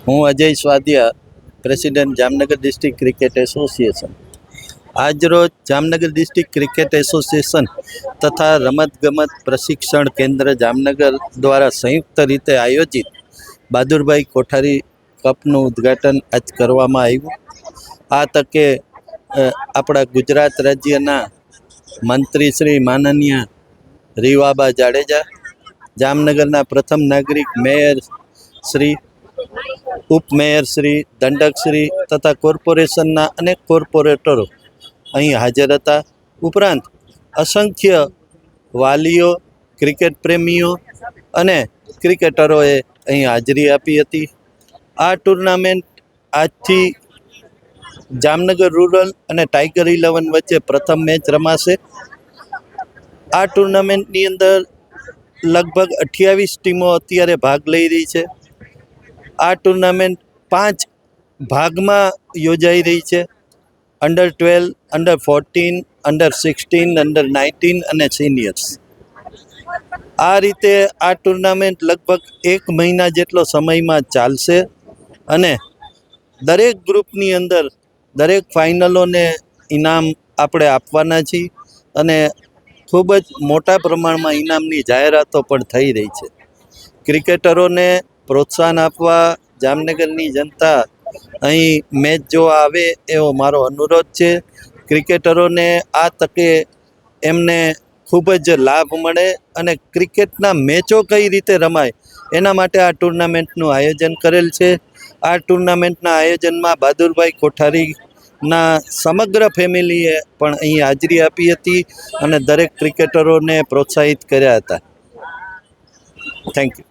હું Ajay Swadiya, president Jamnagar district cricket association. આજરોજ Jamnagar district cricket association તથા રમતગમત પ્રશિક્ષણ કેન્દ્ર જામનગર દ્વારા સંયુક્ત રીતે આયોજિત બહાદુરભાઈ કોઠારી કપનું ઉદ્ઘાટન આજ કરવામાં આવ્યું. આ તકે આપણા ગુજરાત રાજ્યના મંત્રી શ્રી માનનીય રીવાબા જાડેજા, જામનગરના પ્રથમ નાગરિક મેયર શ્રી, ઉપમેયર શ્રી, દંડક શ્રી તથા કોર્પોરેશનના અનેક કોર્પોરેટરો અહીં હાજર હતા. ઉપરાંત અસંખ્ય વાલીઓ, ક્રિકેટ પ્રેમીઓ અને ક્રિકેટરોએ અહીં હાજરી આપી હતી. આ ટુર્નામેન્ટ આજથી જામનગર રૂરલ અને ટાઈગર 11 વચ્ચે પ્રથમ મેચ રમાશે. આ ટુર્નામેન્ટની અંદર લગભગ 28 ટીમો અત્યારે ભાગ લઈ રહી છે. આ ટુર્નામેન્ટ 5 ભાગમાં યોજાઈ રહી છે: અંડર-12, અંડર-14, અંડર-16, અંડર-19 અને સિનિયર્સ. આ રીતે આ ટુર્નામેન્ટ લગભગ 1 મહિના જેટલો સમયમાં ચાલશે અને દરેક ગ્રુપની અંદર દરેક ફાઇનલોને ઇનામ આપણે આપવાના છીએ અને ખૂબ જ મોટા પ્રમાણમાં ઇનામની જાહેરાતો પણ થઈ રહી છે. ક્રિકેટરોને પ્રોત્સાહન આપવા જામનગરની જનતા અહીં મેચ જોવા આવે એવો મારો અનુરોધ છે. ક્રિકેટરોને આ તકે એમને ખૂબ જ લાભ મળે અને ક્રિકેટના મેચો કઈ રીતે રમાય એના માટે આ ટુર્નામેન્ટનું આયોજન કરેલ છે. આ ટુર્નામેન્ટના આયોજનમાં બહાદુરભાઈ કોઠારીના સમગ્ર ફેમિલીએ પણ અહીં હાજરી આપી હતી અને દરેક ક્રિકેટરોને પ્રોત્સાહિત કર્યા હતા. Thank you.